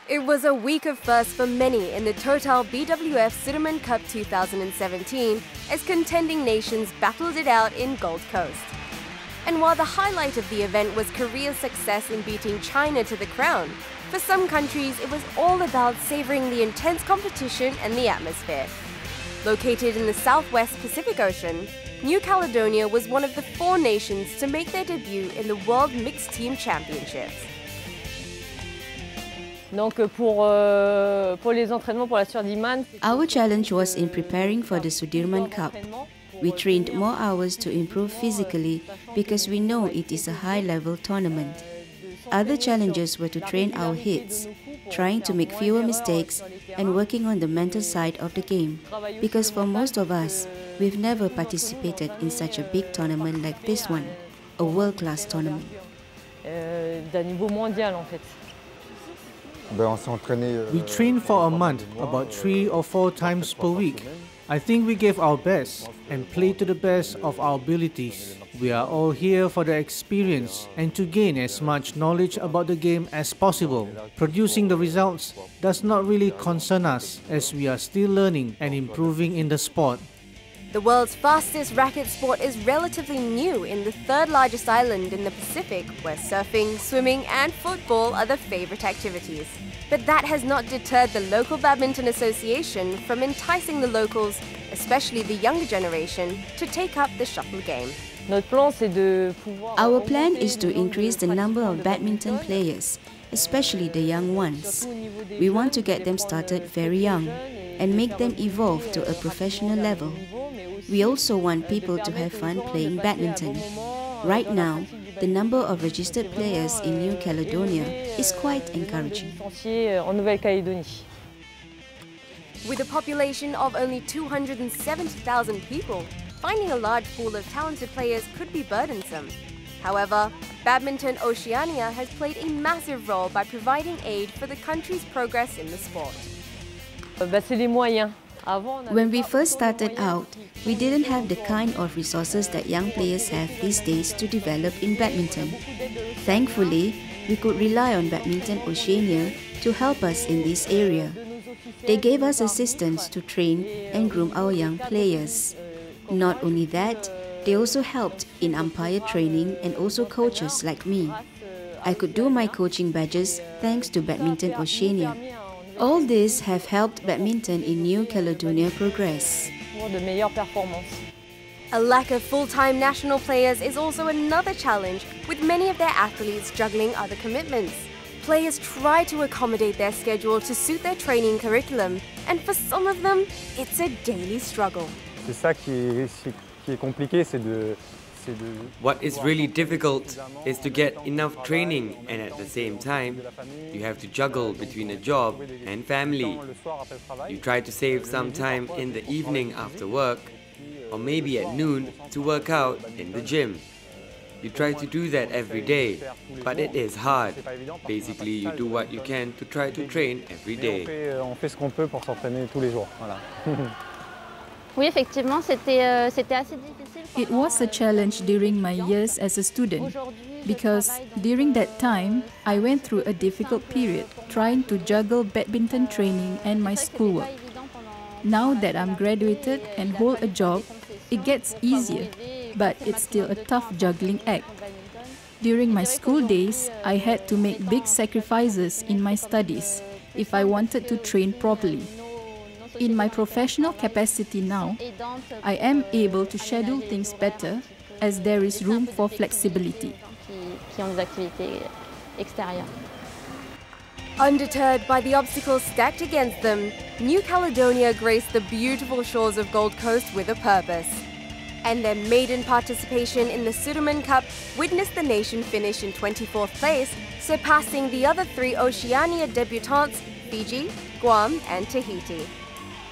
It was a week of firsts for many in the Total BWF Sudirman Cup 2017 as contending nations battled it out in Gold Coast. And while the highlight of the event was Korea's success in beating China to the crown, for some countries it was all about savoring the intense competition and the atmosphere. Located in the southwest Pacific Ocean, New Caledonia was one of the 4 nations to make their debut in the World Mixed Team Championships. Donc pour les entraînements pour la Sudirman, our challenge was in preparing for the Sudirman Cup. We trained more hours to improve physically because we know it is a high-level tournament. Other challenges were to train our hits, trying to make fewer mistakes and working on the mental side of the game. Because for most of us, we've never participated in such a big tournament like this one, a world-class tournament. D'un niveau mondial en fait. We trained for a month, about 3 or 4 times per week. I think we gave our best and played to the best of our abilities. We are all here for the experience and to gain as much knowledge about the game as possible. Producing the results does not really concern us as we are still learning and improving in the sport. The world's fastest racket sport is relatively new in the 3rd largest island in the Pacific, where surfing, swimming and football are the favorite activities. But that has not deterred the local badminton association from enticing the locals, especially the younger generation, to take up the shuttle game. Our plan is to increase the number of badminton players, especially the young ones. We want to get them started very young and make them evolve to a professional level. We also want people to have fun playing badminton. Right now, the number of registered players in New Caledonia is quite encouraging. With a population of only 270,000 people, finding a large pool of talented players could be burdensome. However, Badminton Oceania has played a massive role by providing aid for the country's progress in the sport. When we first started out, we didn't have the kind of resources that young players have these days to develop in badminton. Thankfully, we could rely on Badminton Oceania to help us in this area. They gave us assistance to train and groom our young players. Not only that, they also helped in umpire training and also coaches like me. I could do my coaching badges thanks to Badminton Oceania. All this have helped badminton in New Caledonia progress. A lack of full-time national players is also another challenge, with many of their athletes juggling other commitments. Players try to accommodate their schedule to suit their training curriculum, and for some of them, it's a daily struggle. What is really difficult is to get enough training, and at the same time, you have to juggle between a job and family. You try to save some time in the evening after work, or maybe at noon to work out in the gym. You try to do that every day, but it is hard. Basically, you do what you can to try to train every day. It was a challenge during my years as a student because during that time, I went through a difficult period trying to juggle badminton training and my schoolwork. Now that I'm graduated and hold a job, it gets easier, but it's still a tough juggling act. During my school days, I had to make big sacrifices in my studies if I wanted to train properly. In my professional capacity now, I am able to schedule things better as there is room for flexibility. Undeterred by the obstacles stacked against them, New Caledonia graced the beautiful shores of Gold Coast with a purpose. And their maiden participation in the Sudirman Cup witnessed the nation finish in 24th place, surpassing the other 3 Oceania debutantes, Fiji, Guam and Tahiti.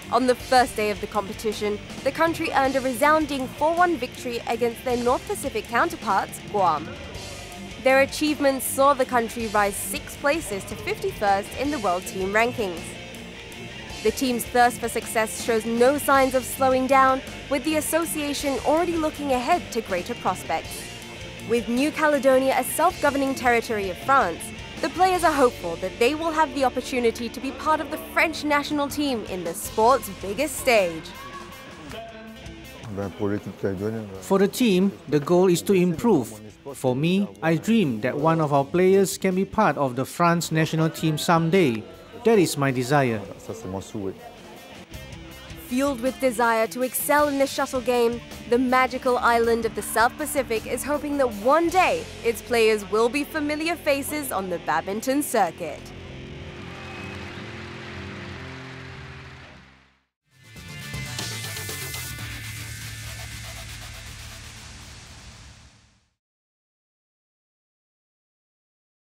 On the first day of the competition, the country earned a resounding 4-1 victory against their North Pacific counterparts, Guam. Their achievements saw the country rise 6 places to 51st in the world team rankings. The team's thirst for success shows no signs of slowing down, with the association already looking ahead to greater prospects. With New Caledonia a self-governing territory of France, The players are hopeful that they will have the opportunity to be part of the French national team in the sport's biggest stage. For the team, the goal is to improve. For me, I dream that one of our players can be part of the France national team someday. That is my desire. Fueled with desire to excel in the shuttle game, the magical island of the South Pacific is hoping that one day its players will be familiar faces on the badminton circuit.